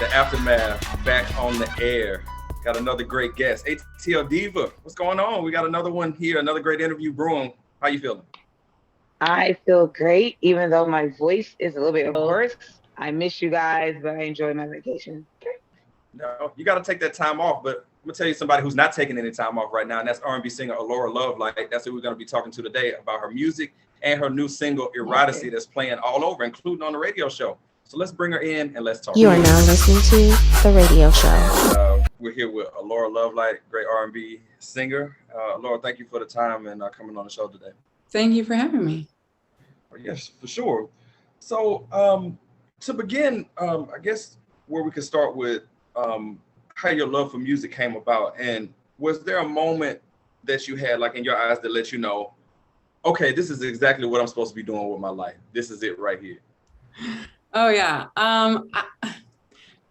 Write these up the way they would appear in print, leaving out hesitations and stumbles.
The Aftermath back on the air. Got another great guest, ATL Diva. What's going on? We got another one here, another great interview brewing. How you feeling? I feel great, even though my voice is a little bit hoarse. I miss you guys, but I enjoy my vacation. No, you got to take that time off. But I'm gonna tell you somebody who's not taking any time off right now, and that's R&B singer Alaura Lovelight. That's who we're gonna be talking to today about her music and her new single Eroticy Okay. that's playing all over, including on the radio show. So let's bring her in and let's talk. You are now listening to The Radio Show. We're here with Alaura Lovelight, great R&B singer. Laura, thank you for the time and coming on the show today. Thank you for having me. Yes, for sure. So to begin, I guess where we could start with how your love for music came about, and was there a moment that you had, like in your eyes, that let you know, okay, this is exactly what I'm supposed to be doing with my life. This is it right here. Oh yeah.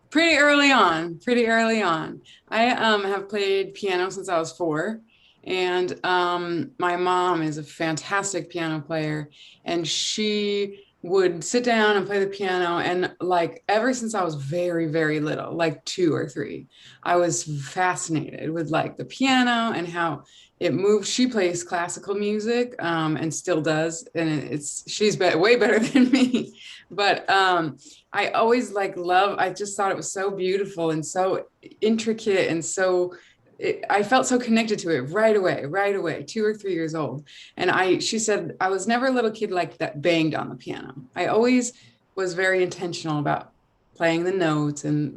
Pretty early on. I have played piano since I was 4. And my mom is a fantastic piano player, and she would sit down and play the piano. And like ever since I was very, very little, like 2 or 3, I was fascinated with like the piano and how it moves. She plays classical music and still does, and she's way better than me. But I always I just thought it was so beautiful and so intricate and so. I felt so connected to it right away, 2 or 3 years old. And she said, I was never a little kid like that banged on the piano. I always was very intentional about playing the notes and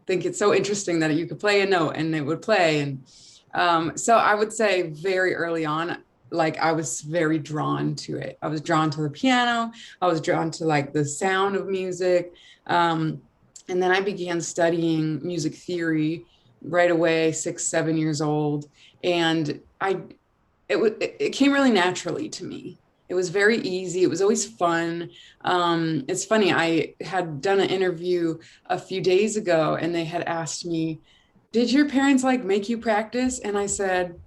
think it's so interesting that you could play a note and it would play. And so I would say very early on, I was very drawn to it. I was drawn to the piano. I was drawn to the sound of music. And then I began studying music theory right away, 6, 7 years old. And it came really naturally to me. It was very easy. It was always fun. It's funny, I had done an interview a few days ago and they had asked me, did your parents make you practice? And I said,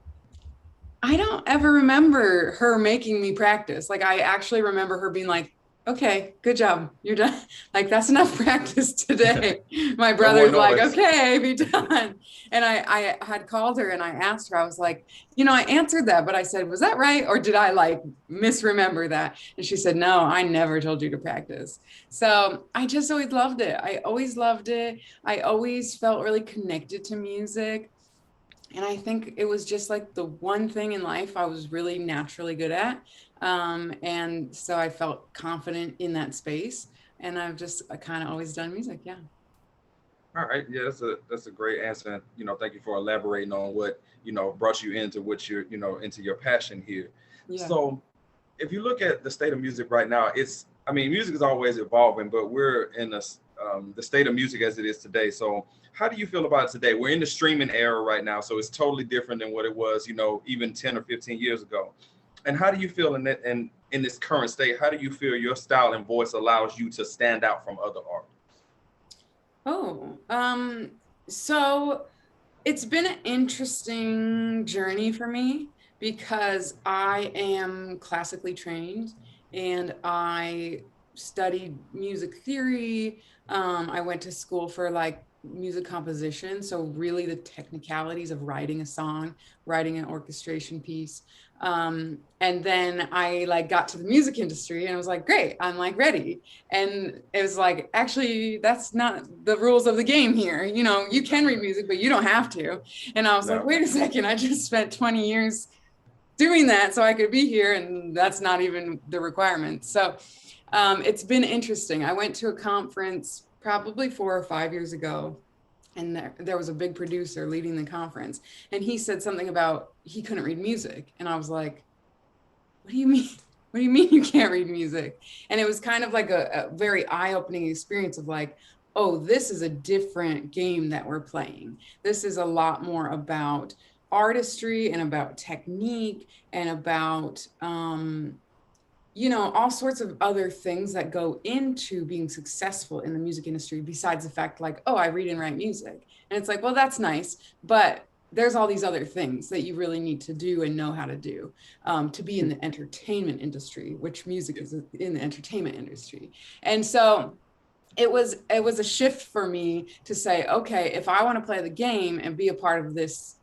I don't ever remember her making me practice. I actually remember her being like, okay, good job. You're done. That's enough practice today. My brother's like, okay, be done. And I had called her and I asked her, I was like, I answered that, but I said, was that right? Or did I misremember that? And she said, no, I never told you to practice. So I just always loved it. I always felt really connected to music. And I think it was just the one thing in life I was really naturally good at. And so I felt confident in that space. And I've just kind of always done music. Yeah. All right. Yeah, that's a great answer. Thank you for elaborating on what, brought you into what you're, into your passion here. Yeah. So if you look at the state of music right now, music is always evolving, but we're in the state of music as it is today. So how do you feel about it today? We're in the streaming era right now, so it's totally different than what it was, even 10 or 15 years ago. And how do you feel in this current state? How do you feel your style and voice allows you to stand out from other artists? So it's been an interesting journey for me because I am classically trained and I studied music theory. I went to school for music composition. So really the technicalities of writing a song, writing an orchestration piece. And then I got to the music industry and I was like, great, I'm ready. And it was actually, that's not the rules of the game here. You can read music, but you don't have to. And I was like, wait a second, I just spent 20 years doing that so I could be here. And that's not even the requirement. So it's been interesting. I went to a conference probably 4 or 5 years ago, and there was a big producer leading the conference, and he said something about he couldn't read music. And I was like, what do you mean? What do you mean you can't read music? And it was kind of a very eye-opening experience of oh, this is a different game that we're playing. This is a lot more about artistry and about technique and about all sorts of other things that go into being successful in the music industry besides the fact oh, I read and write music. And it's well, that's nice, but there's all these other things that you really need to do and know how to do to be in the entertainment industry, which music is in the entertainment industry. And so it was a shift for me to say, okay, if I want to play the game and be a part of this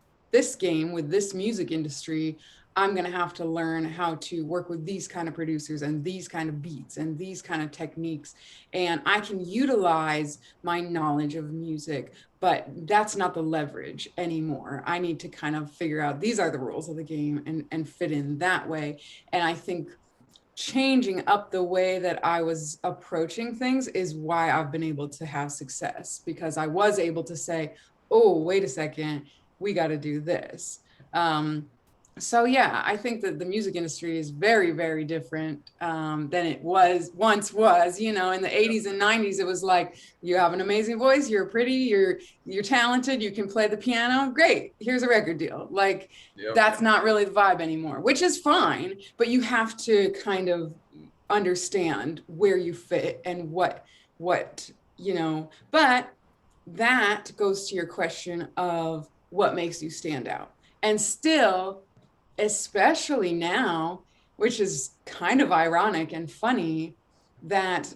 game with this music industry, I'm going to have to learn how to work with these kind of producers and these kind of beats and these kind of techniques. And I can utilize my knowledge of music, but that's not the leverage anymore. I need to kind of figure out, these are the rules of the game, and fit in that way. And I think changing up the way that I was approaching things is why I've been able to have success, because I was able to say, oh, wait a second, we got to do this. So yeah, I think that the music industry is very, very different than it once was. You know, in the 80s and 90s, it was like, you have an amazing voice, you're pretty, you're talented, you can play the piano, great, here's a record deal. Like, that's not really the vibe anymore, which is fine, but you have to kind of understand where you fit and what you know. But that goes to your question of what makes you stand out. And still, especially now, which is kind of ironic and funny, that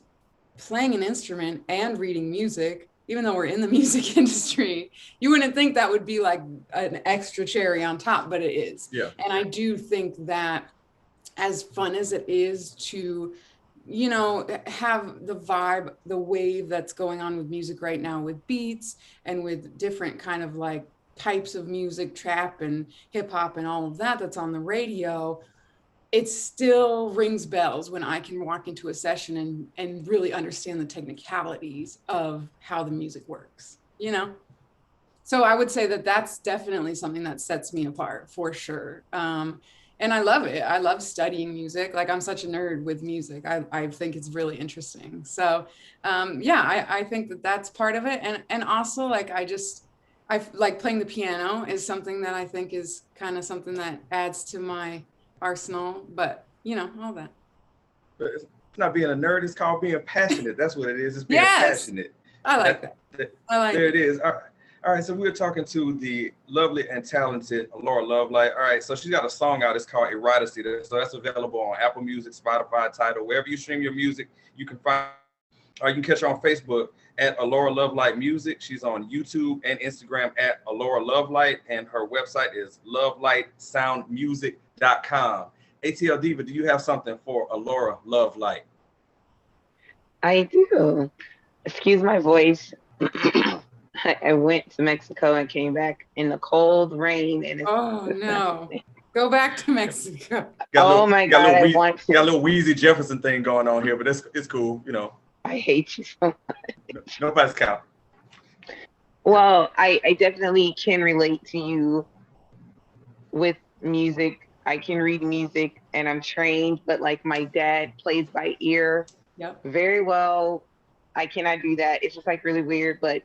playing an instrument and reading music, even though we're in the music industry, you wouldn't think that would be like an extra cherry on top, but it is. Yeah. And I do think that as fun as it is to, you know, have the vibe, the wave that's going on with music right now with beats and with different kind of like types of music, trap and hip hop and all of that that's on the radio, it still rings bells when I can walk into a session and really understand the technicalities of how the music works, you know? So I would say that that's definitely something that sets me apart for sure. And I love it. I love studying music. Like, I'm such a nerd with music. I think it's really interesting. So yeah, I think that that's part of it. And also, like, I like playing the piano is something that I think is kind of something that adds to my arsenal, but you know, all that. But it's not being a nerd, it's called being passionate. That's what it is. It's being passionate. I like that. I like there it is. All right, so we're talking to the lovely and talented Alaura Lovelight. All right, so she's got a song out. It's called Eroticy. So that's available on Apple Music, Spotify, Tidal, wherever you stream your music. You can find, or you can catch her on Facebook at Alaura Lovelight Music. She's on YouTube and Instagram at Alaura Lovelight, and her website is lovelightsoundmusic.com. ATL Diva, do you have something for Alaura Lovelight? I do. Excuse my voice. I went to Mexico and came back in the cold rain. And oh no! Go back to Mexico. My God! I want to. Got a little Wheezy Jefferson thing going on here, but it's cool, you know. I hate you so much. Nobody's count. Well, I definitely can relate to you with music. I can read music and I'm trained, but like my dad plays by ear very well. I cannot do that. It's just like really weird. But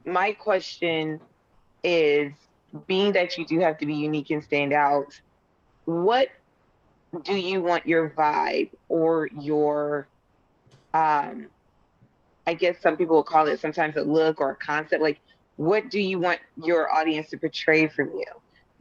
my question is, being that you do have to be unique and stand out, what do you want your vibe or your I guess some people will call it sometimes a look or a concept. Like, what do you want your audience to portray from you?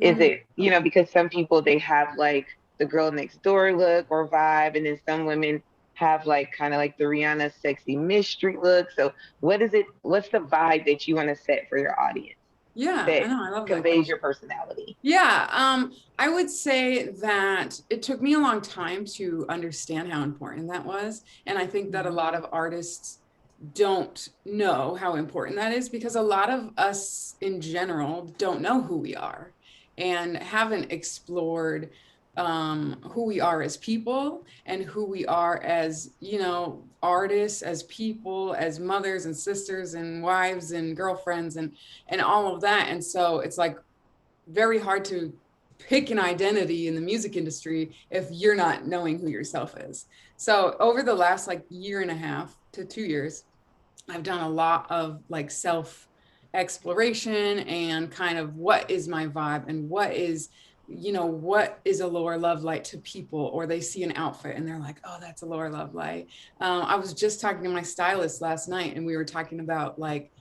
Is it, you know, because some people, they have like the girl next door look or vibe, and then some women have like kind of like the Rihanna sexy mystery look. So what is it? What's the vibe that you want to set for your audience? Yeah, that I know, I love conveys your personality. Yeah, I would say that it took me a long time to understand how important that was. And I think that a lot of artists don't know how important that is, because a lot of us in general don't know who we are and haven't explored who we are as people and who we are as, you know, artists, as people, as mothers and sisters and wives and girlfriends and all of that. And so it's like very hard to pick an identity in the music industry if you're not knowing who yourself is. So over the last like 1.5 to 2 years, I've done a lot of like self exploration and kind of what is my vibe and what is, you know, what is Alaura Lovelight to people, or they see an outfit and they're like, oh, that's Alaura Lovelight. I was just talking to my stylist last night and we were talking about like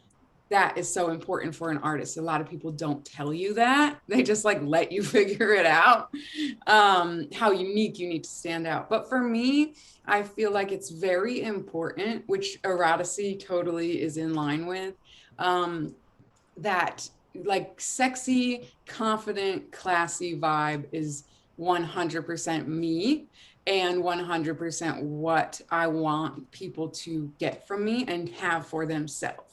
that is so important for an artist. A lot of people don't tell you that. They just like let you figure it out, how unique you need to stand out. But for me, I feel like it's very important, which Eroticy totally is in line with, that like sexy, confident, classy vibe is 100% me and 100% what I want people to get from me and have for themselves.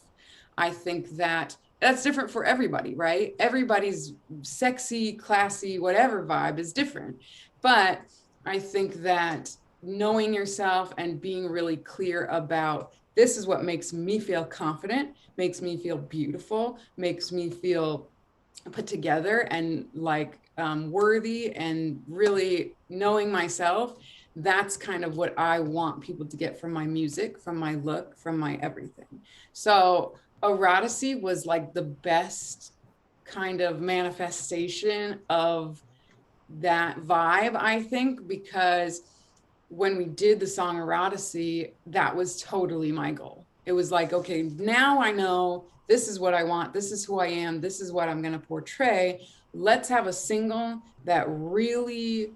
I think that that's different for everybody, right? Everybody's sexy, classy, whatever vibe is different. But I think that knowing yourself and being really clear about this is what makes me feel confident, makes me feel beautiful, makes me feel put together and like worthy, and really knowing myself. That's kind of what I want people to get from my music, from my look, from my everything. So Eroticy was like the best kind of manifestation of that vibe, I think, because when we did the song Eroticy, that was totally my goal. It was like, okay, now I know this is what I want. This is who I am. This is what I'm going to portray. Let's have a single that really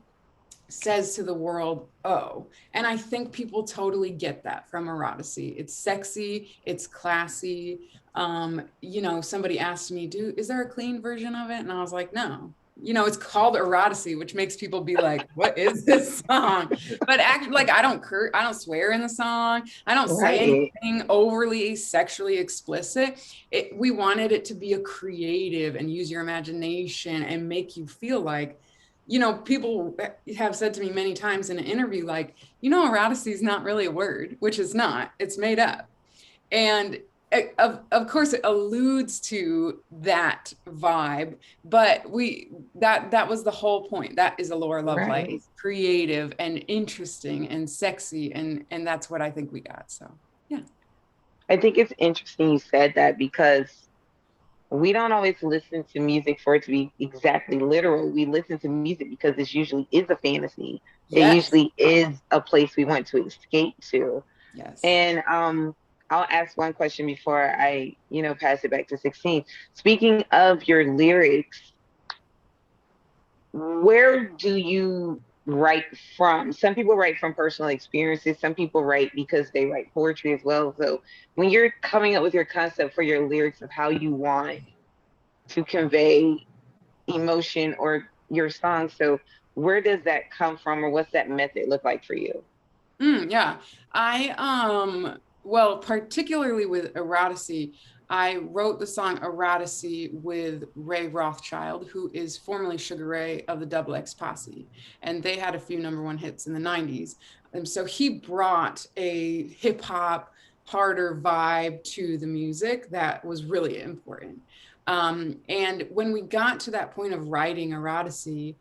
says to the world, oh. And I think people totally get that from Eroticy. It's sexy, it's classy. You know, somebody asked me, is there a clean version of it? And I was like, no. You know, it's called Eroticy, which makes people be like, what is this song? But actually, like, I don't swear in the song. I don't say anything overly sexually explicit. We wanted it to be a creative and use your imagination and make you feel like, you know, people have said to me many times in an interview, like, you know, Eroticy is not really a word, which is not, it's made up. And of course it alludes to that vibe, but that was the whole point. That is Alaura Lovelight. Right. It's creative and interesting and sexy, and that's what I think we got. So yeah. I think it's interesting you said that, because we don't always listen to music for it to be exactly literal. We listen to music because it usually is a fantasy. Yes. It usually is a place we want to escape to. Yes. And I'll ask one question before I, pass it back to 16. Speaking of your lyrics, where do you write from? Some people write from personal experiences. Some people write because they write poetry as well. So when you're coming up with your concept for your lyrics of how you want to convey emotion or your song, so where does that come from, or what's that method look like for you? Yeah, well, particularly with Eroticy, I wrote the song Eroticy with Ray Rothschild, who is formerly Sugar Ray of the Double X Posse. And they had a few #1 hits in the 90s. And so he brought a hip hop, harder vibe to the music that was really important. And when we got to that point of writing Eroticy,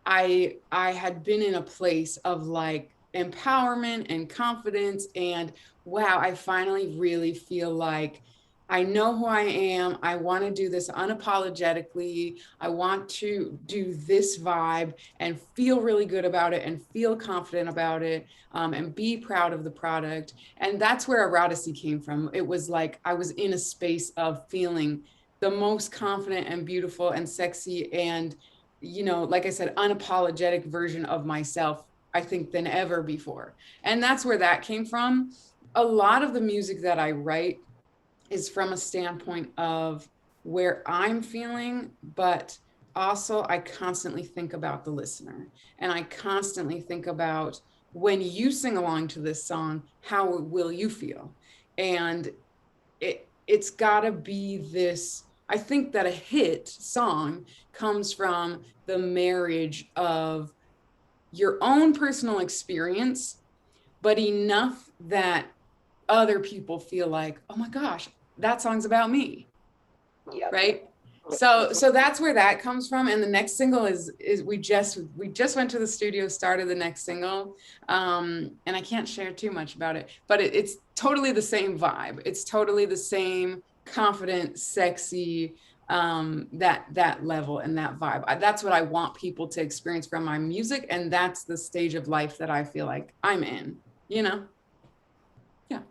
I had been in a place of like empowerment and confidence, and wow, I finally really feel like I know who I am. I want to do this unapologetically. I want to do this vibe and feel really good about it and feel confident about it, and be proud of the product. And that's where Eroticy came from. It was like I was in a space of feeling the most confident and beautiful and sexy and, like I said, unapologetic version of myself, I think, than ever before. And that's where that came from. A lot of the music that I write is from a standpoint of where I'm feeling, but also I constantly think about the listener. And I constantly think about, when you sing along to this song, how will you feel? And it's gotta be this, I think that a hit song comes from the marriage of your own personal experience, but enough that other people feel like, oh my gosh, that song's about me. Yep. Right? So that's where that comes from. And the next single is we just went to the studio, started the next single. And I can't share too much about it, but it's totally the same vibe. It's totally the same confident, sexy, that level and that vibe. That's what I want people to experience from my music. And that's the stage of life that I feel like I'm in, Yeah.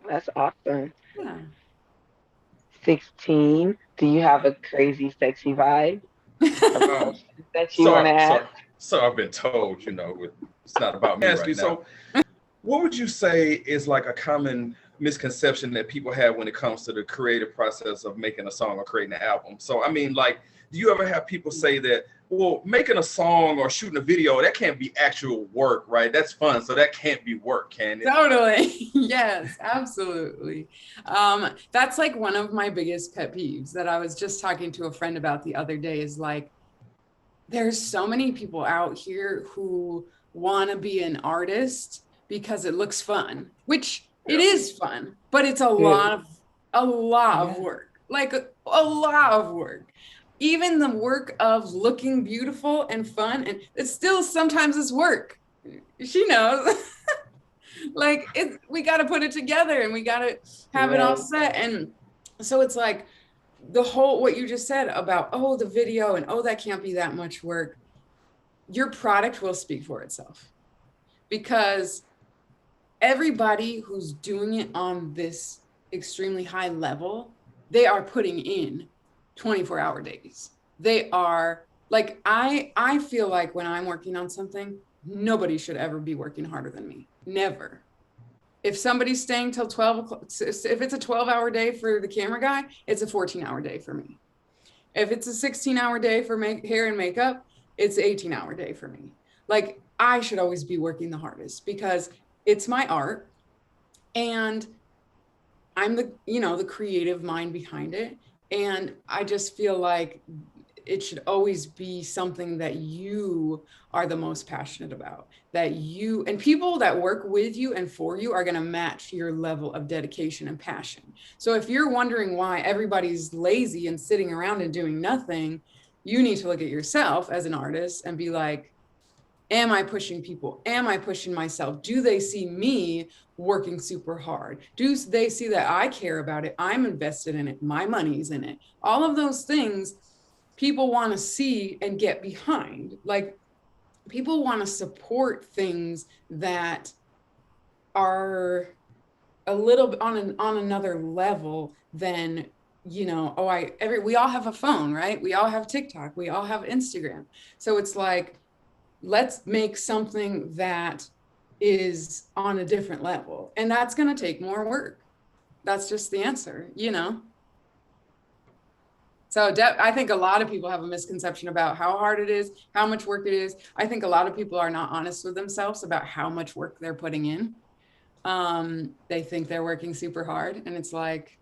That's awesome. Yeah. 16. Do you have a crazy, sexy vibe? Um, That you want to so, ask? so, so I've been told, it's not about me right now. So, what would you say is like a common misconception that people have when it comes to the creative process of making a song or creating an album? So, I mean, like, do you ever have people say that, well, making a song or shooting a video, that can't be actual work, right? That's fun, so that can't be work, can it? Totally. Yes, absolutely. That's like one of my biggest pet peeves that I was just talking to a friend about the other day is like, there's so many people out here who want to be an artist because it looks fun, which it is fun, but it's a lot of work, like a lot of work. Even the work of looking beautiful and fun, and it's still sometimes it's work. She knows. Like we got to put it together and we got to have it all set. And so it's like the whole, what you just said about, oh, the video and, oh, that can't be that much work. Your product will speak for itself, because everybody who's doing it on this extremely high level, they are putting in 24-hour days. They are like, I feel like when I'm working on something, nobody should ever be working harder than me. Never. If somebody's staying till 12 o'clock, if it's a 12-hour day for the camera guy, it's a 14-hour day for me. If it's a 16-hour day for hair and makeup, it's an 18-hour day for me. Like, I should always be working the hardest because it's my art and I'm the creative mind behind it. And I just feel like it should always be something that you are the most passionate about, that you and people that work with you and for you are going to match your level of dedication and passion. So if you're wondering why everybody's lazy and sitting around and doing nothing, you need to look at yourself as an artist and be like, am I pushing people? Am I pushing myself? Do they see me working super hard? Do they see that I care about it? I'm invested in it. My money's in it. All of those things people want to see and get behind. Like, people want to support things that are a little bit on another level than, we all have a phone, right? We all have TikTok, we all have Instagram. So it's like, let's make something that is on a different level. And that's going to take more work. That's just the answer, So I think a lot of people have a misconception about how hard it is, how much work it is. I think a lot of people are not honest with themselves about how much work they're putting in. They think they're working super hard, and it's like,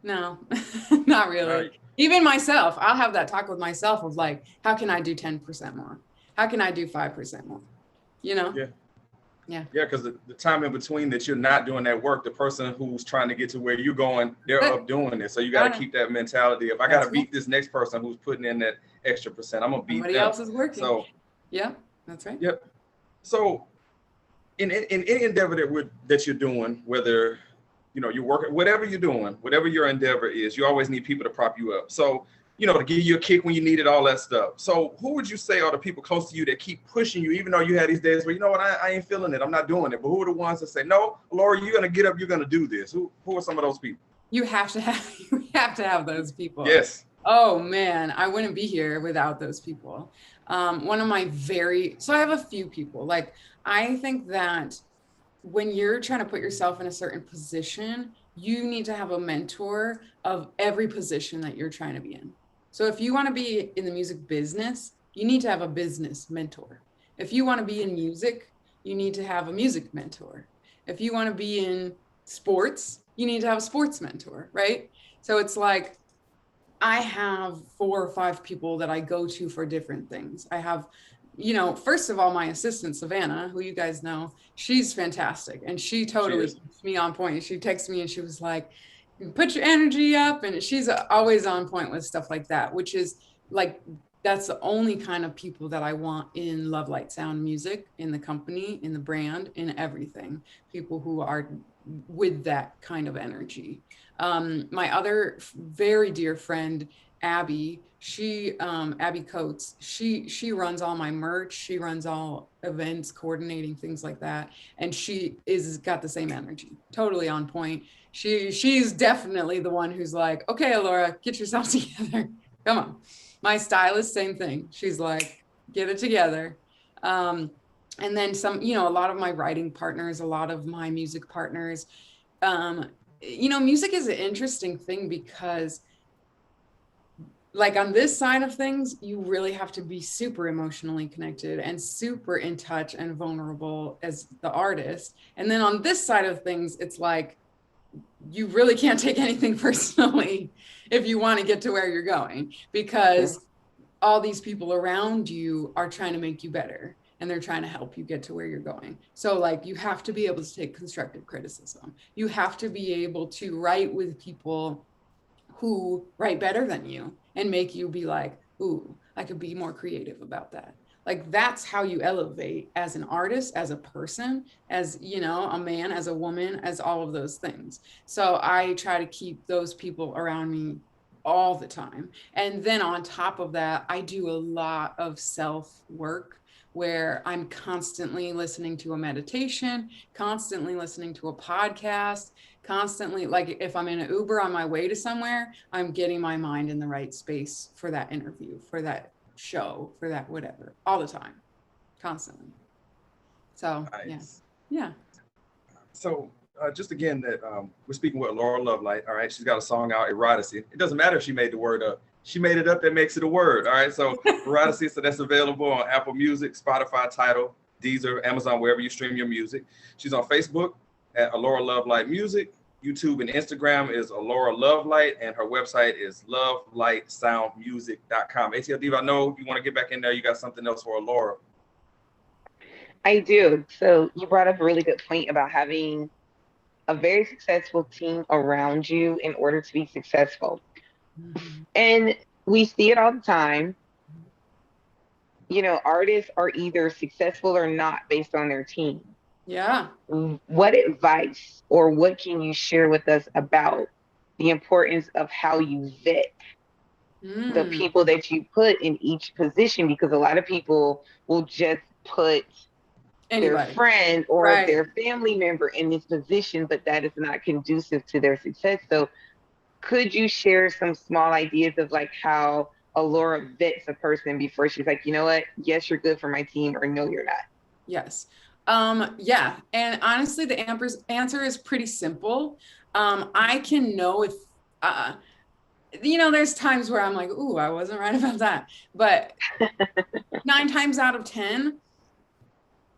no, not really. Right. Even myself, I'll have that talk with myself of like, how can I do 10% more? How can I do 5% more? Yeah, because the time in between that you're not doing that work, the person who's trying to get to where you're going, they're up doing it. So you got to keep that mentality of, I got to beat this next person who's putting in that extra percent. I'm going to beat somebody them. else is working. So, yeah, that's right. Yep. So in any endeavor that you're doing, whether, you're working, whatever you're doing, whatever your endeavor is, you always need people to prop you up. So, to give you a kick when you need it, all that stuff. So who would you say are the people close to you that keep pushing you, even though you had these days where, I ain't feeling it, I'm not doing it. But who are the ones that say, no, Laura, you're going to get up, you're going to do this? Who are some of those people? You have to have those people. Yes. Oh man, I wouldn't be here without those people. One of my so I have a few people. Like, I think that when you're trying to put yourself in a certain position, you need to have a mentor of every position that you're trying to be in. So if you want to be in the music business, you need to have a business mentor. If you want to be in music, you need to have a music mentor. If you want to be in sports, you need to have a sports mentor, right? So it's like, I have 4 or 5 people that I go to for different things. I have, first of all, my assistant, Savannah, who you guys know, she's fantastic. And she totally keeps me on point. She texted me and she was like, put your energy up. And she's always on point with stuff like that, which is like, that's the only kind of people that I want in Lovelight Sound Music, in the company, in the brand, in everything. People who are with that kind of energy. My other very dear friend, Abby, Abby Coates, she runs all my merch. She runs all events, coordinating things like that. And she got the same energy, totally on point. she's definitely the one who's like, okay, Alaura, get yourself together. Come on. My stylist, same thing. She's like, get it together. And then some, you know, a lot of my writing partners, a lot of my music partners, you know, music is an interesting thing because like on this side of things, you really have to be super emotionally connected and super in touch and vulnerable as the artist. And then on this side of things, it's like, you really can't take anything personally if you want to get to where you're going, because all these people around you are trying to make you better and they're trying to help you get to where you're going. So like, you have to be able to take constructive criticism. You have to be able to write with people who write better than you and make you be like, ooh, I could be more creative about that. Like, that's how you elevate as an artist, as a person, as, you know, a man, as a woman, as all of those things. So I try to keep those people around me all the time. And then on top of that, I do a lot of self work where I'm constantly listening to a meditation, constantly listening to a podcast, constantly, like if I'm in an Uber on my way to somewhere, I'm getting my mind in the right space for that interview, for that show, for that whatever, all the time, constantly. So nice. Yeah. So just again, that we're speaking with Alaura Lovelight. All right, she's got a song out, Eroticy. It doesn't matter if she made the word up. She made it up, that makes it a word. All right, so Eroticy, so that's available on Apple Music, Spotify, Tidal, Deezer, Amazon, wherever you stream your music. She's on Facebook at Alaura Lovelight Music. YouTube and Instagram is Alaura Lovelight, and her website is lovelightsoundmusic.com. ATL Diva, I know you want to get back in there. You got something else for Alaura. I do. So you brought up a really good point about having a very successful team around you in order to be successful. Mm-hmm. And we see it all the time. You know, artists are either successful or not based on their team. Yeah. What advice or what can you share with us about the importance of how you vet the people that you put in each position? Because a lot of people will just put their friend or their family member in this position, but that is not conducive to their success. So could you share some small ideas of like how Alaura vets a person before she's like, you know what, yes, you're good for my team, or no, you're not? Yes. Yeah. And honestly, the answer is pretty simple. I can know if, you know, there's times where I'm like, ooh, I wasn't right about that. But 9 times out of 10,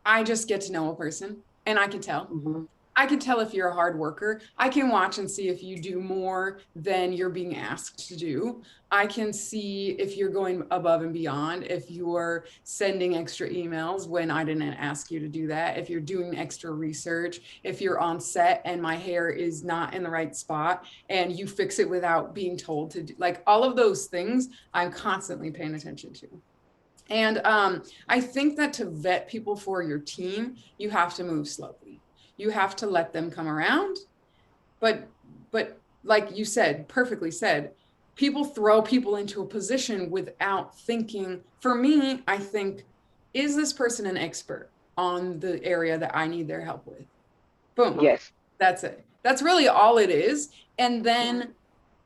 I just get to know a person and I can tell. Mm-hmm. I can tell if you're a hard worker. I can watch and see if you do more than you're being asked to do. I can see if you're going above and beyond, if you're sending extra emails when I didn't ask you to do that, if you're doing extra research, if you're on set and my hair is not in the right spot and you fix it without being told to do, like all of those things, I'm constantly paying attention to. And I think that to vet people for your team, you have to move slowly. You have to let them come around. But like you said, perfectly said, people throw people into a position without thinking. For me, I think, is this person an expert on the area that I need their help with? Boom. Yes. That's it. That's really all it is. And then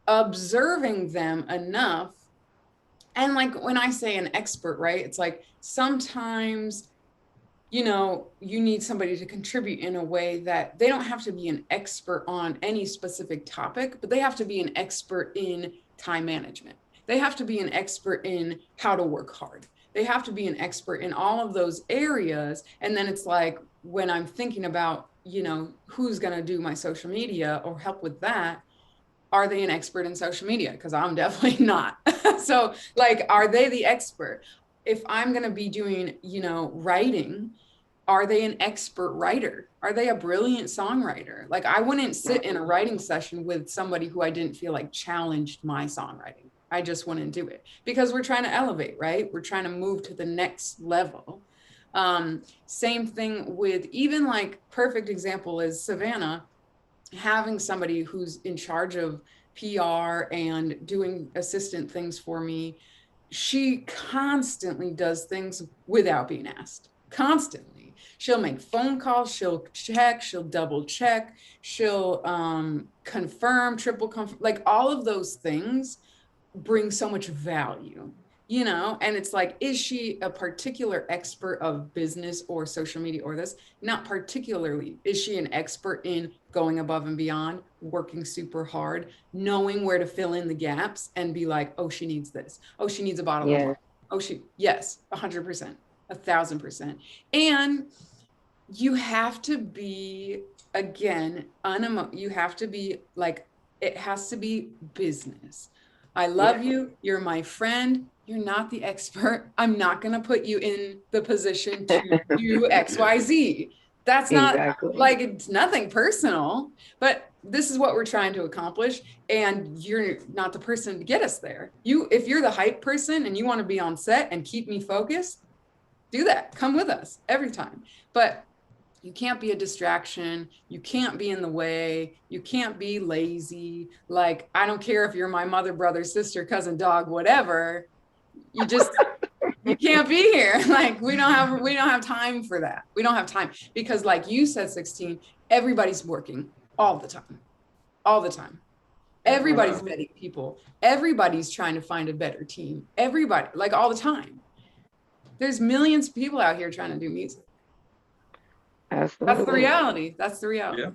observing them enough. And like when I say an expert, right? It's like sometimes, you know, you need somebody to contribute in a way that they don't have to be an expert on any specific topic, but they have to be an expert in time management. They have to be an expert in how to work hard. They have to be an expert in all of those areas. And then it's like, when I'm thinking about, you know, who's going to do my social media or help with that, are they an expert in social media? Because I'm definitely not. So like, are they the expert? If I'm going to be doing, you know, writing, are they an expert writer? Are they a brilliant songwriter? Like, I wouldn't sit in a writing session with somebody who I didn't feel like challenged my songwriting. I just wouldn't do it because we're trying to elevate, right? We're trying to move to the next level. Same thing with even like perfect example is Savannah, having somebody who's in charge of PR and doing assistant things for me. She constantly does things without being asked, constantly. me. She'll make phone calls, she'll check, she'll double check, she'll confirm, triple confirm, like all of those things bring so much value, you know? And it's like, is she a particular expert of business or social media or this? Not particularly. Is she an expert in going above and beyond, working super hard, knowing where to fill in the gaps and be like, oh, she needs this. Oh, she needs a bottle of water. Oh, yes, 100%, 1,000%. And you have to be, again, you have to be like, it has to be business. I love you. You're my friend. You're not the expert. I'm not going to put you in the position to do X, Y, Z. That's not like, it's nothing personal, but this is what we're trying to accomplish. And you're not the person to get us there. If you're the hype person and you want to be on set and keep me focused, do that. Come with us every time. But you can't be a distraction. You can't be in the way. You can't be lazy. Like, I don't care if you're my mother, brother, sister, cousin, dog, whatever. You just, you can't be here. Like, we don't have time for that. We don't have time because like you said, 16, everybody's working all the time, all the time. Everybody's vetting people. Everybody's trying to find a better team. Everybody, like all the time. There's millions of people out here trying to do music. Absolutely. That's the reality. That's the reality. Yeah.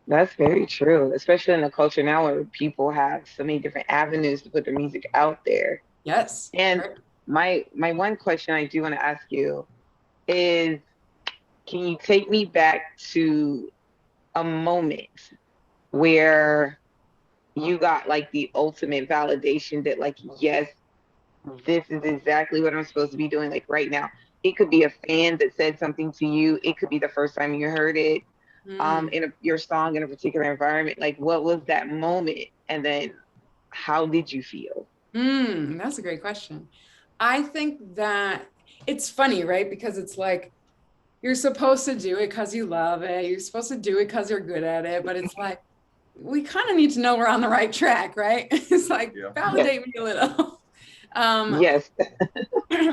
That's very true, especially in a culture now where people have so many different avenues to put their music out there. Yes. And my one question I do want to ask you is, can you take me back to a moment where you got like the ultimate validation that like, yes, this is exactly what I'm supposed to be doing like right now? It could be a fan that said something to you. It could be the first time you heard it in your song in a particular environment. Like, what was that moment? And then how did you feel? That's a great question. I think that it's funny, right? Because it's like, you're supposed to do it because you love it. You're supposed to do it because you're good at it. But it's like, we kind of need to know we're on the right track, right? It's like, validate me a little. Yes.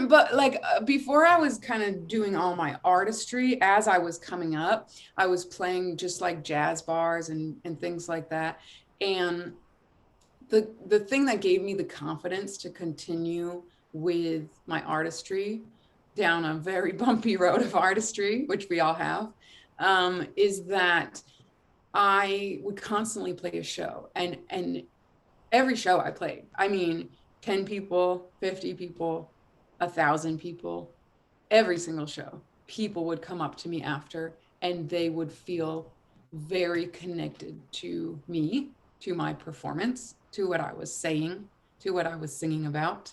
But like before I was kind of doing all my artistry, as I was coming up, I was playing just like jazz bars and things like that. And the thing that gave me the confidence to continue with my artistry down a very bumpy road of artistry, which we all have, is that I would constantly play a show. And every show I played, I mean, 10 people, 50 people, 1,000 people, every single show, people would come up to me after and they would feel very connected to me, to my performance, to what I was saying, to what I was singing about.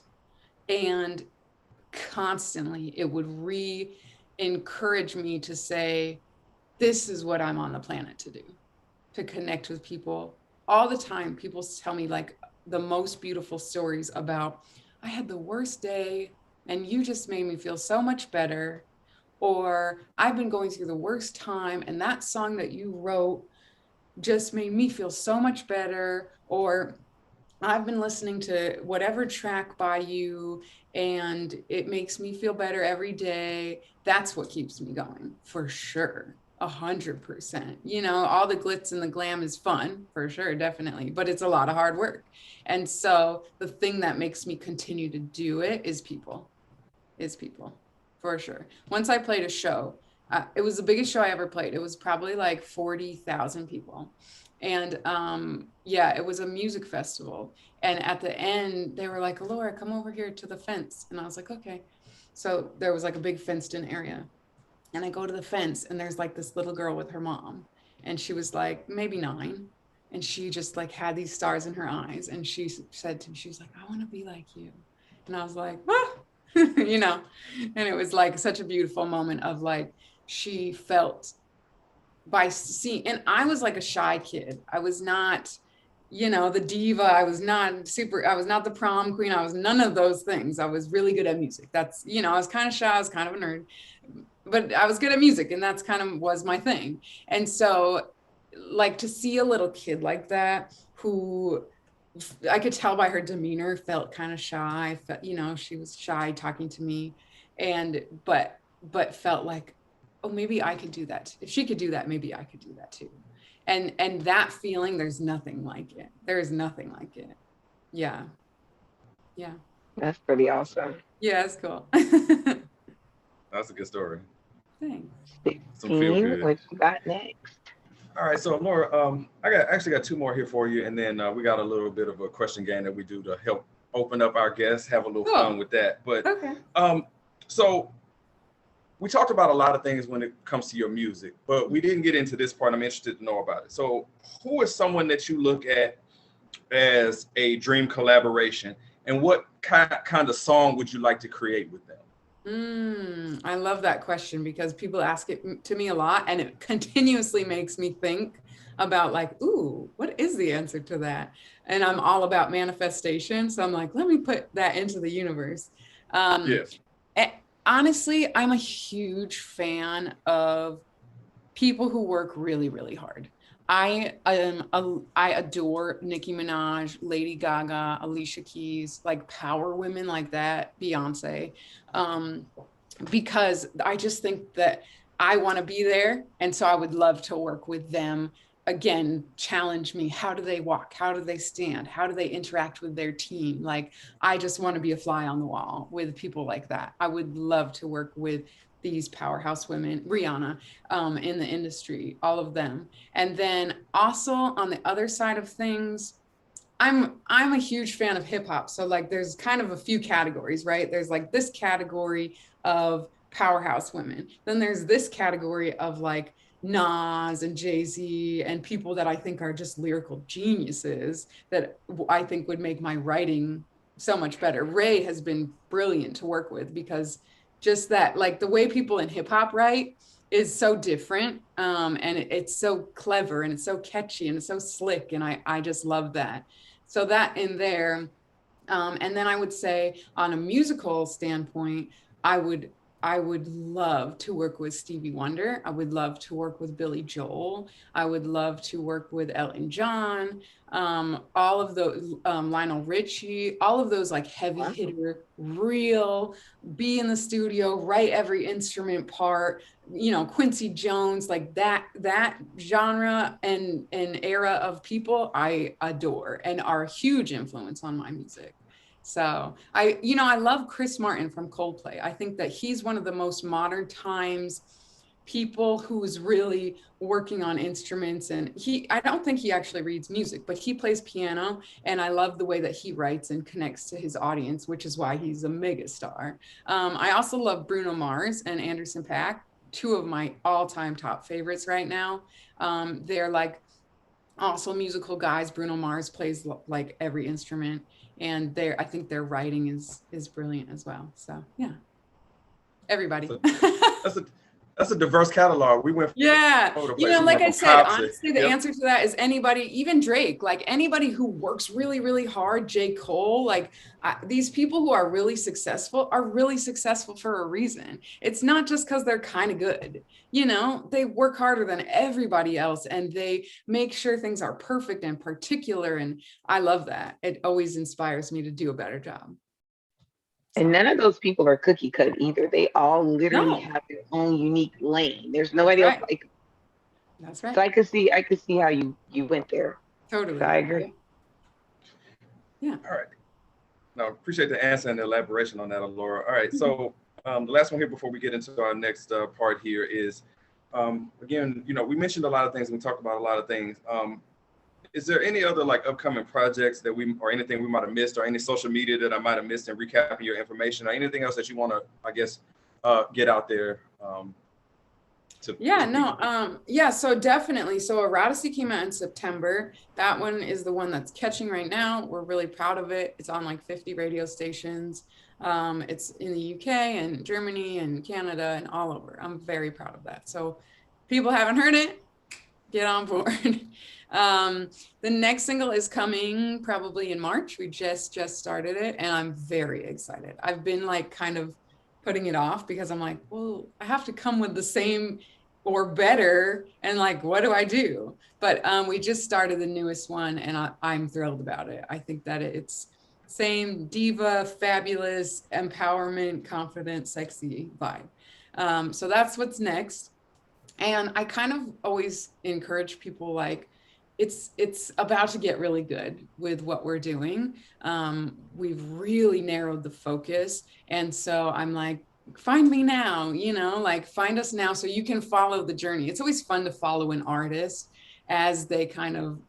And constantly it would encourage me to say, this is what I'm on the planet to do, to connect with people. All the time, people tell me like the most beautiful stories about, I had the worst day and you just made me feel so much better. Or I've been going through the worst time and that song that you wrote just made me feel so much better. Or I've been listening to whatever track by you and it makes me feel better every day. That's what keeps me going, for sure. 100%. You know, all the glitz and the glam is fun, for sure, definitely, but it's a lot of hard work. And so the thing that makes me continue to do it is people, for sure. Once I played a show, it was the biggest show I ever played. It was probably like 40,000 people. And yeah, it was a music festival. And at the end, they were like, Alaura, come over here to the fence. And I was like, okay. So there was like a big fenced in area. And I go to the fence and there's like this little girl with her mom. And she was like maybe 9. And she just like had these stars in her eyes. And she said to me, she was like, I want to be like you. And I was like, ah, you know, and it was like such a beautiful moment of like, she felt by seeing, and I was like a shy kid. I was not, you know, the diva. I was not the prom queen. I was none of those things. I was really good at music. That's, you know, I was kind of shy. I was kind of a nerd, but I was good at music and that's kind of was my thing. And so like to see a little kid like that, who I could tell by her demeanor felt kind of shy, you know, she was shy talking to me, and, but felt like oh, maybe I could do that. If she could do that, maybe I could do that too. And that feeling, there's nothing like it. There is nothing like it. Yeah. Yeah. That's pretty awesome. Yeah, it's cool. That's a good story. Thanks. Some feel good. What you got next? All right, so Laura, I actually got two more here for you, and then we got a little bit of a question game that we do to help open up our guests, have a little fun with that. But okay. So we talked about a lot of things when it comes to your music, but we didn't get into this part. I'm interested to know about it. So who is someone that you look at as a dream collaboration, and what kind of song would you like to create with them? I love that question because people ask it to me a lot, and it continuously makes me think about like, ooh, what is the answer to that? And I'm all about manifestation. So I'm like, let me put that into the universe. Yes. Honestly, I'm a huge fan of people who work really, really hard. I adore Nicki Minaj, Lady Gaga, Alicia Keys, like power women like that, Beyonce, because I just think that I want to be there. And so I would love to work with them. Again, challenge me. How do they walk? How do they stand? How do they interact with their team? Like, I just want to be a fly on the wall with people like that. I would love to work with these powerhouse women, Rihanna, in the industry, all of them. And then also on the other side of things, I'm a huge fan of hip hop. So like there's kind of a few categories, right? There's like this category of powerhouse women. Then there's this category of like Nas and Jay-Z and people that I think are just lyrical geniuses that I think would make my writing so much better. Ray has been brilliant to work with because just that, like the way people in hip hop write is so different. And it's so clever and it's so catchy and it's so slick. And I just love that. So that in there. And then I would say on a musical standpoint, I would love to work with Stevie Wonder. I would love to work with Billy Joel. I would love to work with Elton John, all of those, Lionel Richie, all of those like heavy hitter, real, be in the studio, write every instrument part, you know, Quincy Jones, like that genre and era of people I adore and are a huge influence on my music. So I love Chris Martin from Coldplay. I think that he's one of the most modern times people who's really working on instruments. And I don't think he actually reads music, but he plays piano. And I love the way that he writes and connects to his audience, which is why he's a mega star. I also love Bruno Mars and Anderson .Paak, two of my all-time top favorites right now. They're like also musical guys. Bruno Mars plays like every instrument. And I think their writing is brilliant as well. So yeah, everybody. That's a diverse catalog. We went. Yeah, like I said, honestly, the answer to that is anybody, even Drake. Like anybody who works really, really hard. J. Cole. Like these people who are really successful for a reason. It's not just because they're kind of good. You know, they work harder than everybody else, and they make sure things are perfect and particular. And I love that. It always inspires me to do a better job. And none of those people are cookie cut either. They all literally have their own unique lane. There's nobody else like them. That's right. So I could see how you went there. Totally. So I agree. Yeah. All right. No, appreciate the answer and the elaboration on that, Alaura. All right. So the last one here before we get into our next part here is, again, we mentioned a lot of things and we talked about a lot of things. Is there any other like upcoming projects that or anything we might have missed, or any social media that I might have missed in recapping your information, or anything else that you want to, I guess, get out there? So definitely. So Eroticy came out in September. That one is the one that's catching right now. We're really proud of it. It's on like 50 radio stations. It's in the UK and Germany and Canada and all over. I'm very proud of that. So people haven't heard it, get on board. The next single is coming probably in March. We just started it and I'm very excited. I've been like kind of putting it off because I'm like, well, I have to come with the same or better. And like, what do I do? But we just started the newest one and I'm thrilled about it. I think that it's same diva, fabulous, empowerment, confident, sexy vibe. So that's what's next. And I kind of always encourage people, like, it's about to get really good with what we're doing. We've really narrowed the focus. And so I'm like, find me now, like find us now so you can follow the journey. It's always fun to follow an artist as they kind of,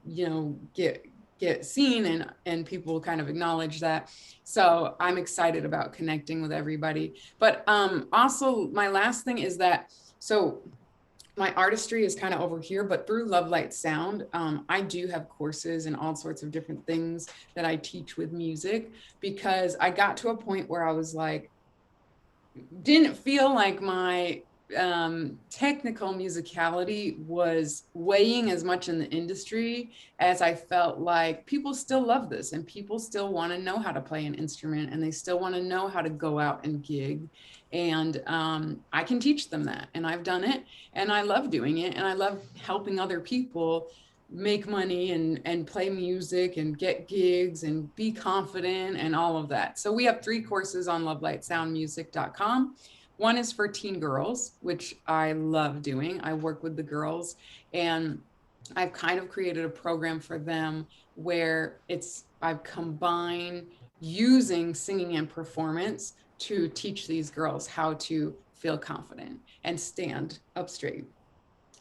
get seen and people kind of acknowledge that. So I'm excited about connecting with everybody. But also my last thing is that, so my artistry is kind of over here, but through Lovelight Sound, I do have courses and all sorts of different things that I teach with music, because I got to a point where I was like, didn't feel like my technical musicality was weighing as much in the industry as I felt like people still love this and people still want to know how to play an instrument and they still want to know how to go out and gig. And I can teach them that, and I've done it, and I love doing it, and I love helping other people make money and play music and get gigs and be confident and all of that. So we have 3 courses on lovelightsoundmusic.com. One is for teen girls, which I love doing. I work with the girls, and I've kind of created a program for them where I've combined using singing and performance to teach these girls how to feel confident and stand up straight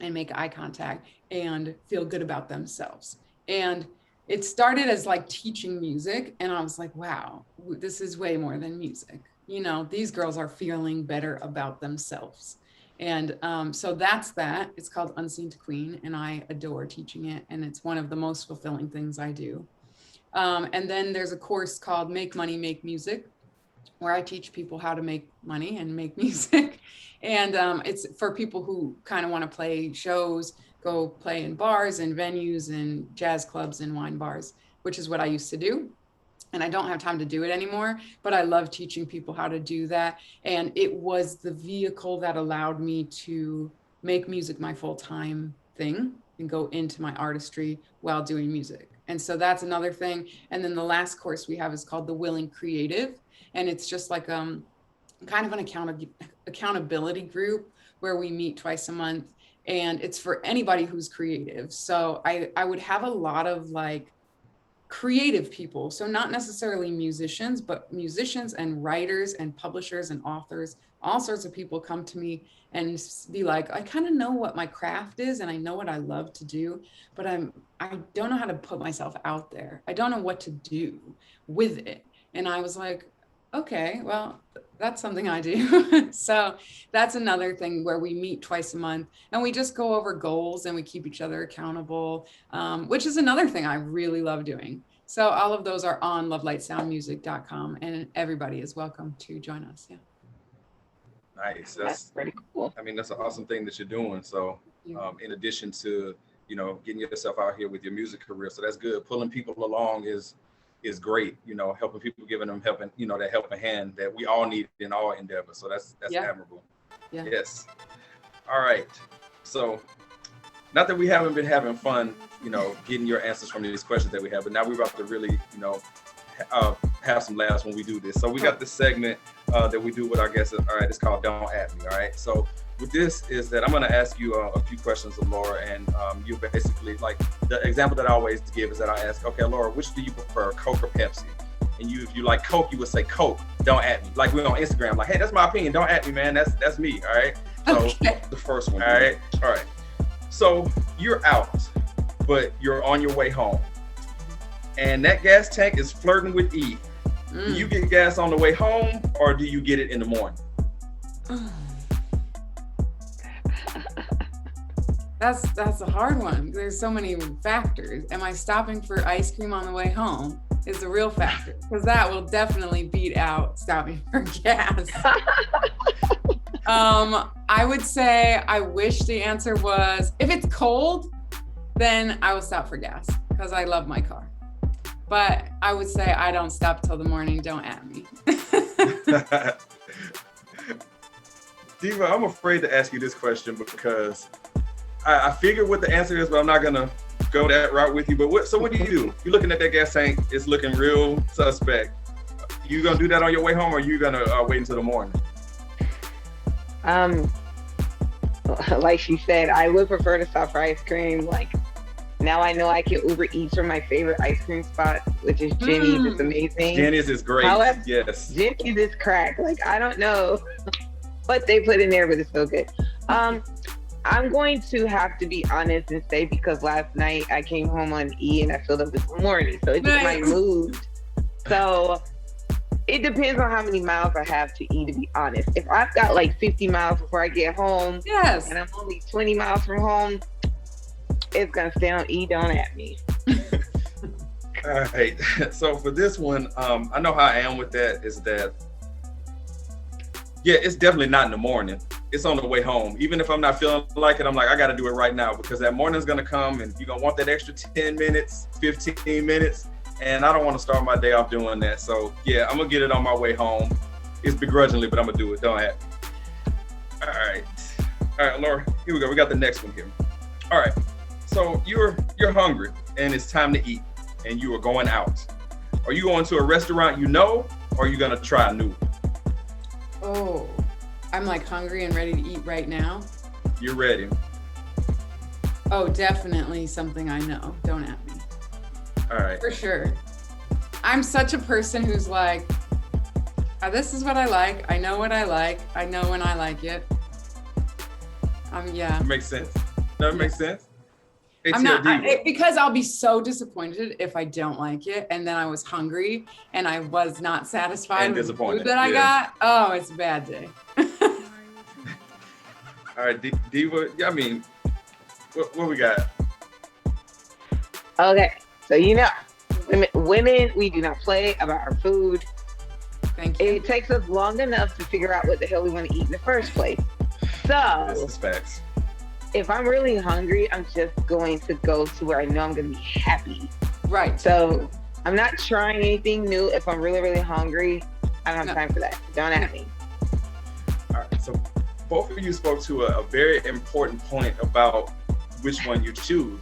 and make eye contact and feel good about themselves. And it started as like teaching music, and I was like, wow, this is way more than music. These girls are feeling better about themselves. And so that's that. It's called Unseen to Queen, and I adore teaching it, and it's one of the most fulfilling things I do. And then there's a course called Make Money, Make Music, where I teach people how to make money and make music. And it's for people who kind of want to play shows, go play in bars and venues and jazz clubs and wine bars, which is what I used to do. And I don't have time to do it anymore, but I love teaching people how to do that. And it was the vehicle that allowed me to make music my full-time thing and go into my artistry while doing music. And so that's another thing. And then the last course we have is called The Willing Creative. And it's just like kind of an accountability group where we meet twice a month, and it's for anybody who's creative. So I would have a lot of like creative people. So not necessarily musicians, but musicians and writers and publishers and authors, all sorts of people come to me and be like, I kind of know what my craft is and I know what I love to do, but I don't know how to put myself out there. I don't know what to do with it. And I was like, okay, well, that's something I do. So that's another thing where we meet twice a month and we just go over goals and we keep each other accountable, which is another thing I really love doing. So all of those are on lovelightsoundmusic.com, and everybody is welcome to join us. Yeah. Nice. That's pretty cool. I mean, that's an awesome thing that you're doing. So in addition to, getting yourself out here with your music career. So that's good. Pulling people along is great, helping people, giving them helping, that helping hand that we all need in all endeavors. So that's admirable. Yeah. Yes. All right. So not that we haven't been having fun, getting your answers from these questions that we have, but now we're about to really, have some laughs when we do this. So we got this segment that we do with our guests. All right, it's called Don't At Me. All right. So with this is that I'm going to ask you a few questions, Alaura, and you basically, like, the example that I always give is that I ask, okay, Alaura, which do you prefer, Coke or Pepsi? And if you like Coke, you would say Coke, don't at me. Like we're on Instagram, like, hey, that's my opinion, don't at me, man. That's me, all right? So okay. The first one, all right? All right. So you're out, but you're on your way home. And that gas tank is flirting with E. Do you get gas on the way home, or do you get it in the morning? That's a hard one. There's so many factors. Am I stopping for ice cream on the way home is the real factor, because that will definitely beat out stopping for gas. I would say I wish the answer was, if it's cold, then I will stop for gas because I love my car. But I would say I don't stop till the morning, don't at me. Diva, I'm afraid to ask you this question because I figured what the answer is, but I'm not gonna go that route with you. But what do you do? You're looking at that gas tank, it's looking real suspect. You gonna do that on your way home, or you gonna wait until the morning? Um, like she said, I would prefer to stop for ice cream. Like now I know I can Uber Eats from my favorite ice cream spot, which is Jenny's. It's amazing. Jenny's is great. However, yes. Jenny's is crack. Like I don't know what they put in there, but it's so good. I'm going to have to be honest and say because last night I came home on E and I filled up this morning, so it just might moved. So it depends on how many miles I have to E, to be honest. If I've got like 50 miles before I get home, yes, and I'm only 20 miles from home, it's gonna stay on E. Don't at me. All right. So for this one, I know how I am with that. Is that it's definitely not in the morning. It's on the way home. Even if I'm not feeling like it, I'm like, I got to do it right now because that morning's going to come and you're going to want that extra 10 minutes, 15 minutes. And I don't want to start my day off doing that. So yeah, I'm going to get it on my way home. It's begrudgingly, but I'm going to do it. Don't have me. All right, Laura, here we go. We got the next one here. All right. So you're hungry and it's time to eat and you are going out. Are you going to a restaurant or are you going to try a new one? Oh, I'm like hungry and ready to eat right now. You're ready. Oh, definitely something I know. Don't at me. All right. For sure. I'm such a person who's like, this is what I like. I know what I like. I know when I like it. Yeah. Makes sense. That makes sense. I'm not because I'll be so disappointed if I don't like it, and then I was hungry and I was not satisfied with the food that I got. Oh, it's a bad day. All right, Diva. I mean, what we got? Okay, so women, we do not play about our food. Thank you. It takes us long enough to figure out what the hell we want to eat in the first place. So this is facts. If I'm really hungry, I'm just going to go to where I know I'm going to be happy. Right. So I'm not trying anything new. If I'm really, really hungry, I don't have time for that. Don't at me. All right. So both of you spoke to a very important point about which one you choose.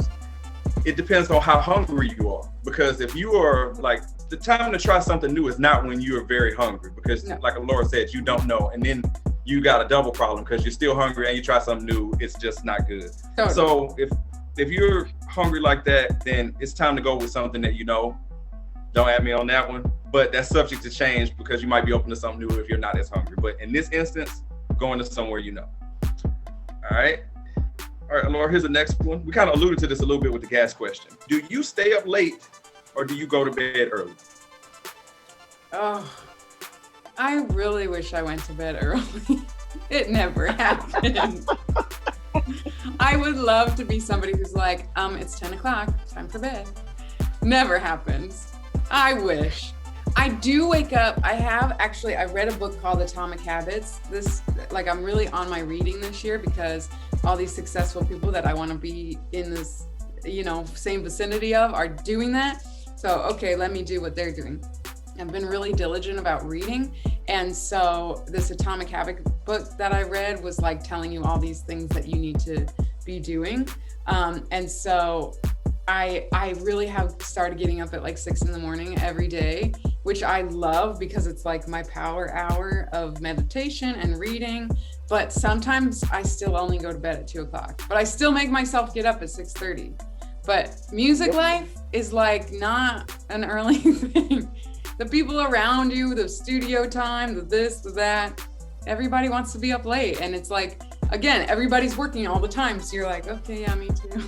It depends on how hungry you are. Because if you are like, the time to try something new is not when you are very hungry. Because like Laura said, you don't know. And then you got a double problem because you're still hungry and you try something new, it's just not good. Totally. So if you're hungry like that, then it's time to go with something that you know. Don't add me on that one, but that's subject to change because you might be open to something new if you're not as hungry. But in this instance, going to somewhere you know. All right, Laura, here's the next one. We kind of alluded to this a little bit with the gas question. Do you stay up late or do you go to bed early? Oh, I really wish I went to bed early. It never happened. I would love to be somebody who's like, it's 10 o'clock, time for bed. Never happens. I wish. I do wake up. I read a book called Atomic Habits. I'm really on my reading this year because all these successful people that I want to be in this, same vicinity of are doing that. So, okay, let me do what they're doing. I've been really diligent about reading. And so this Atomic Habit book that I read was like telling you all these things that you need to be doing. And so I really have started getting up at like 6 a.m. every day, which I love because it's like my power hour of meditation and reading. But sometimes I still only go to bed at 2 o'clock, but I still make myself get up at 6:30. But music life is like not an early thing. The people around you, the studio time, the this, the that, everybody wants to be up late. And it's like, again, everybody's working all the time. So you're like, okay, yeah, me too.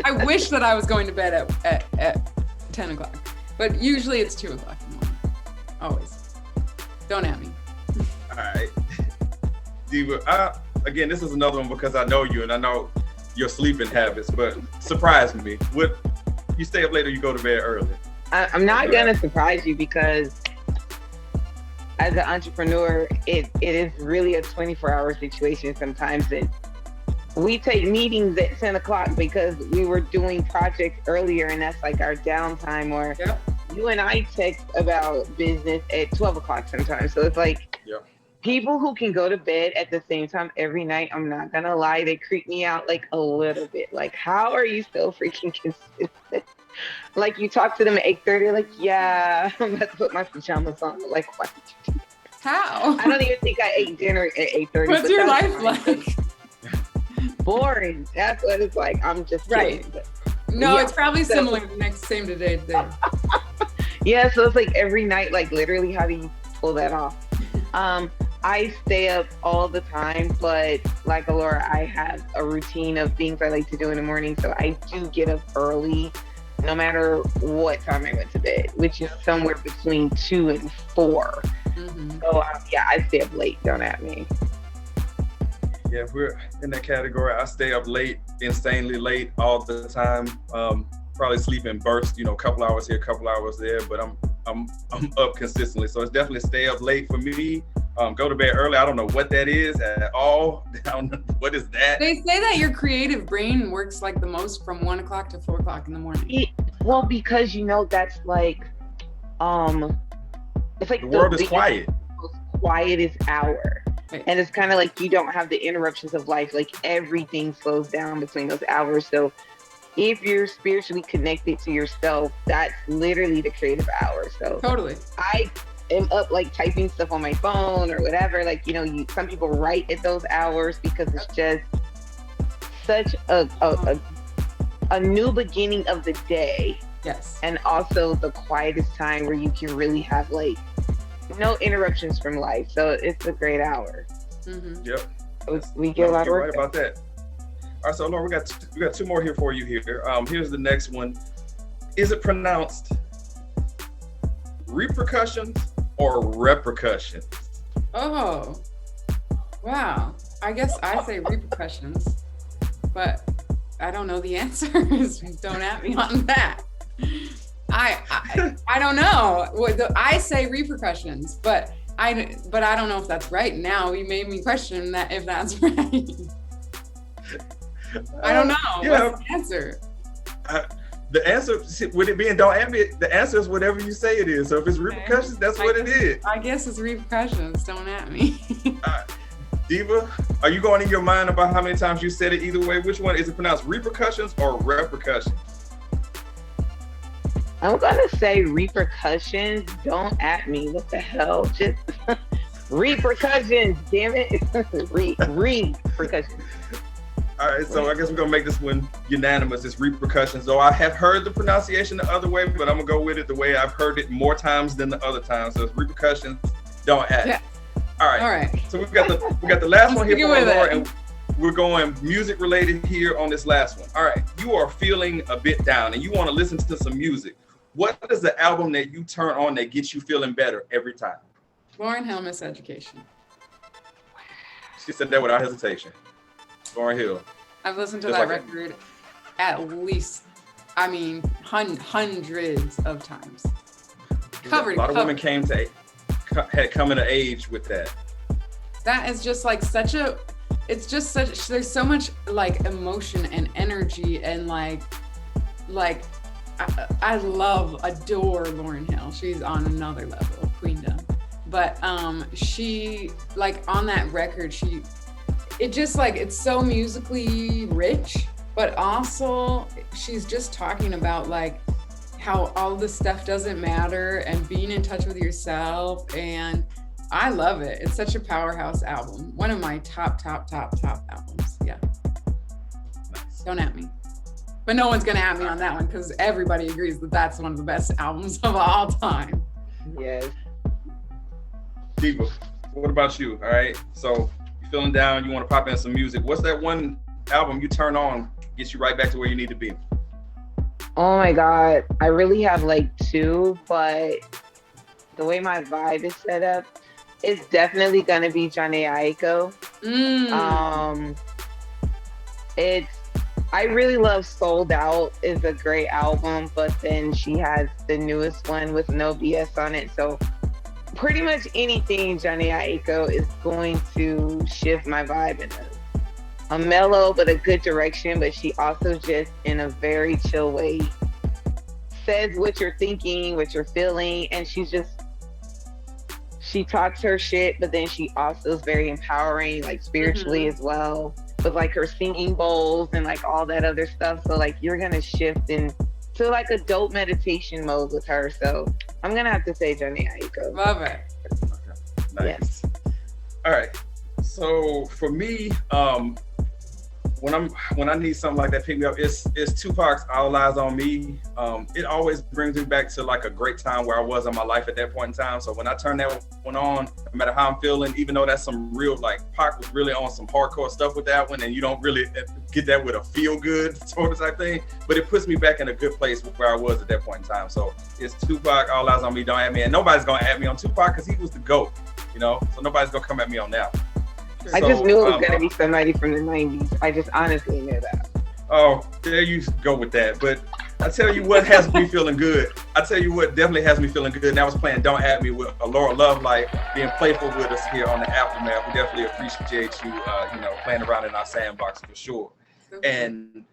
I wish that I was going to bed at 10 o'clock, but usually it's 2 o'clock in the morning. Always. Don't at me. All right. Diva, again, this is another one because I know you and I know your sleeping habits, but surprise me. You stay up late or you go to bed early? I'm not going to surprise you because as an entrepreneur, it is really a 24-hour situation sometimes. And we take meetings at 10 o'clock because we were doing projects earlier and that's like our downtime, or you and I text about business at 12 o'clock sometimes. So it's like people who can go to bed at the same time every night, I'm not going to lie, they creep me out like a little bit. Like, how are you so freaking consistent? Like you talk to them at 8:30, like, yeah, I'm about to put my pajamas on. Like, why did you do that? How? I don't even think I ate dinner at 8:30. What's your life like? Boring. That's what it's like. I'm just right. kidding. No, it's probably similar the next same day. Yeah, so it's like every night, like literally, how do you pull that off? I stay up all the time, but like Alaura, I have a routine of things I like to do in the morning. So I do get up early, no matter what time I went to bed, which is somewhere between 2 and 4. Mm-hmm. So yeah, I stay up late. Don't at me. Yeah, if we're in that category, I stay up late, insanely late all the time. Probably sleep in bursts, a couple hours here, a couple hours there, but I'm up consistently. So it's definitely stay up late for me. Go to bed early. I don't know what that is at all. I don't know, what is that? They say that your creative brain works like the most from 1 o'clock to 4 o'clock in the morning. Well, because that's like, it's like the world is quiet. Most quietest hour. Right. And it's kind of like you don't have the interruptions of life. Like everything slows down between those hours. So if you're spiritually connected to yourself, that's literally the creative hour. So totally. I am up like typing stuff on my phone or whatever. Like, some people write at those hours because it's just such a new beginning of the day. Yes. And also the quietest time where you can really have like no interruptions from life. So it's a great hour. Mm-hmm. Yep. We get a lot of work right about that. All right, so Laura, we got 2 more here for you here. Here's the next one. Is it pronounced repercussions or repercussions? Oh, wow. I guess I say repercussions, but I don't know the answers. Don't at me on that. I don't know. I say repercussions, but I don't know if that's right. Now you made me question that if that's right. I don't know. Yeah. What's the answer? The answer, with it being don't at me, the answer is whatever you say it is. So if it's repercussions, that's what it is. I guess it's repercussions. Don't at me. Diva, are you going in your mind about how many times you said it either way? Which one is it pronounced, repercussions or repercussions? I'm gonna say repercussions. Don't at me. What the hell? Just repercussions. Damn it. Repercussions. All right, so I guess we're gonna make this one unanimous. It's repercussions. Though I have heard the pronunciation the other way, but I'm gonna go with it the way I've heard it more times than the other times. So it's repercussions. Don't at it. All right. So we got the last one here for Laura, and we're going music related here on this last one. All right, you are feeling a bit down and you want to listen to some music. What is the album that you turn on that gets you feeling better every time? Lauryn Hill, Miseducation. She said that without hesitation. Lauryn Hill. I've listened to that record at least, hundreds of times. A lot of women had coming of age with that. That is just like there's so much like emotion and energy and like I adore Lauryn Hill. She's on another level of queendom. But she, like, on that record, it's so musically rich, but also she's just talking about like how all this stuff doesn't matter and being in touch with yourself, and I love it. It's such a powerhouse album. One of my top albums. Yeah. Nice. Don't at me. But no one's gonna at me on that one because everybody agrees that that's one of the best albums of all time. Yes. Diva, what about you? All right. So you're feeling down, you want to pop in some music. What's that one album you turn on, gets you right back to where you need to be? Oh my God. I really have like 2, but the way my vibe is set up, it's definitely gonna be Jhené Aiko. I really love Sold Out. It's a great album, but then she has the newest one with No BS on it. So pretty much anything Jhené Aiko is going to shift my vibe in a mellow but a good direction. But she also just in a very chill way says what you're thinking, what you're feeling, and she talks her shit, but then she also is very empowering, like spiritually as well, with like her singing bowls and like all that other stuff. So like you're gonna shift into like a dope meditation mode with her. So I'm gonna have to say Jhené Aiko. Love it. Okay. Nice. All right. So for me, when I need something like that pick me up, it's Tupac's All Eyes on Me. It always brings me back to like a great time where I was in my life at that point in time. So when I turn that one on, no matter how I'm feeling, even though that's some real, like Pac was really on some hardcore stuff with that one, and you don't really get that with a feel good sort of type thing, but it puts me back in a good place where I was at that point in time. So it's Tupac, All Eyes on Me, Don't At Me, and nobody's gonna at me on Tupac because he was the GOAT, you know. So nobody's gonna come at me on that one. I just knew it was going to be somebody from the 90s. I just honestly knew that. Oh, there you go with that. But I tell you what has me feeling good. I tell you what definitely has me feeling good. And that was playing Don't At Me with Alaura Lovelight, being playful with us here on the Aftermath. We definitely appreciate you, playing around in our sandbox for sure. And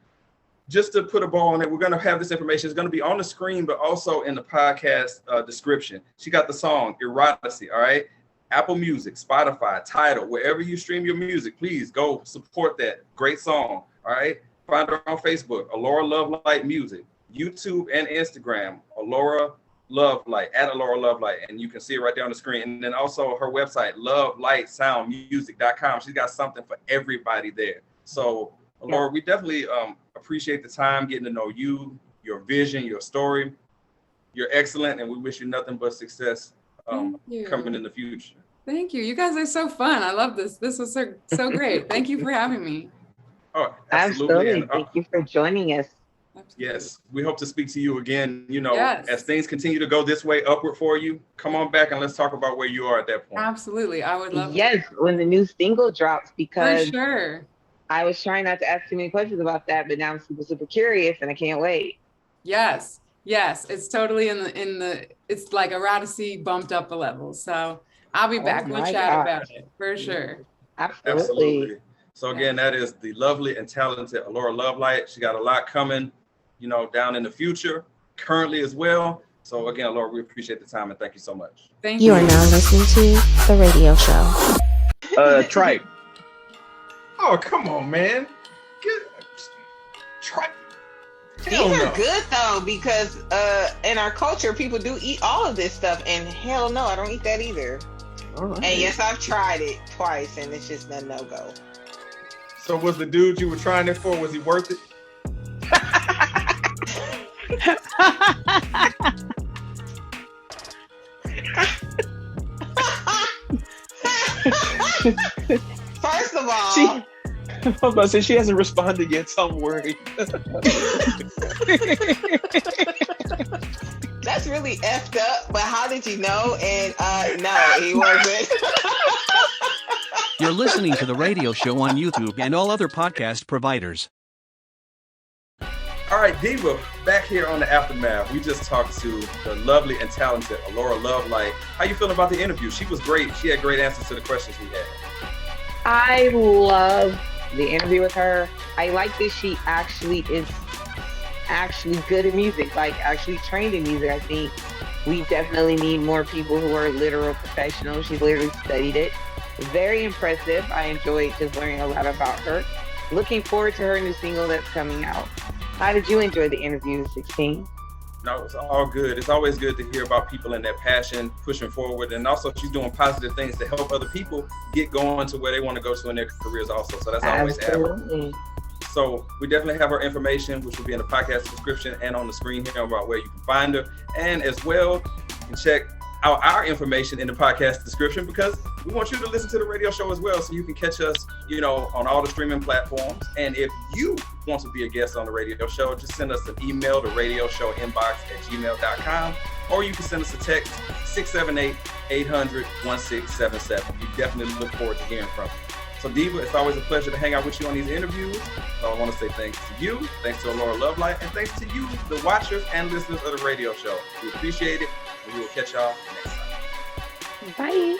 just to put a ball on it, we're going to have this information. It's going to be on the screen, but also in the podcast description. She got the song Eroticy, all right? Apple Music, Spotify, Tidal, wherever you stream your music, please go support that great song. All right. Find her on Facebook, Alaura Lovelight Music, YouTube and Instagram, Alaura Lovelight, at Alaura Lovelight. And you can see it right there on the screen. And then also her website, lovelightsoundmusic.com. She's got something for everybody there. So, Alaura, we definitely appreciate the time getting to know you, your vision, your story. You're excellent, and we wish you nothing but success coming in the future. Thank you. You guys are so fun. I love this. This was so great. Thank you for having me. Oh, absolutely. And, thank you for joining us. Absolutely. Yes, we hope to speak to you again, as things continue to go this way upward for you. Come on back and let's talk about where you are at that point. Absolutely. I would love Yes, when the new single drops, because for sure. I was trying not to ask too many questions about that, but now I'm super curious and I can't wait. Yes, it's totally in the it's like Eroticy bumped up a level. So I'll be back. We'll chat about it for sure. Absolutely. So again, that is the lovely and talented Alaura Lovelight. She got a lot coming, down in the future, currently as well. So again, Alaura, we appreciate the time and thank you so much. Thank you. You are now listening to The Radio Show. Tripe. Oh, come on, man. Tripe. These are good though, because in our culture, people do eat all of this stuff, and hell no, I don't eat that either. All right. And yes, I've tried it twice, and it's just a no-go. So was the dude you were trying it for, was he worth it? First of all, I was about to say she hasn't responded yet, so I'm worried. That's really effed up, but how did you know? And no, he wasn't. You're listening to The Radio Show on YouTube and all other podcast providers. All right, Diva, back here on the Aftermath. We just talked to the lovely and talented Alaura Lovelight. How you feeling about the interview? She was great. She had great answers to the questions we had. I love the interview with her. I like that she actually is good at music, like actually trained in music. I think we definitely need more people who are literal professionals. She's literally studied it. Very impressive. I enjoyed just learning a lot about her. Looking forward to her new single that's coming out. How did you enjoy the interview, 16? No, it's all good. It's always good to hear about people and their passion, pushing forward. And also she's doing positive things to help other people get going to where they want to go to in their careers also. So that's always admirable. So we definitely have her information, which will be in the podcast description and on the screen here about where you can find her. And as well, you can check out our information in the podcast description, because we want you to listen to the radio show as well, so you can catch us, on all the streaming platforms. And if you want to be a guest on the radio show, just send us an email to radioshowinbox@gmail.com, or you can send us a text 678-800-1677. We definitely look forward to hearing from you. So Diva, it's always a pleasure to hang out with you on these interviews. So I want to say thanks to you, thanks to Alaura Lovelight, and thanks to you, the watchers and listeners of the radio show. We appreciate it, and we will catch y'all next time. Bye.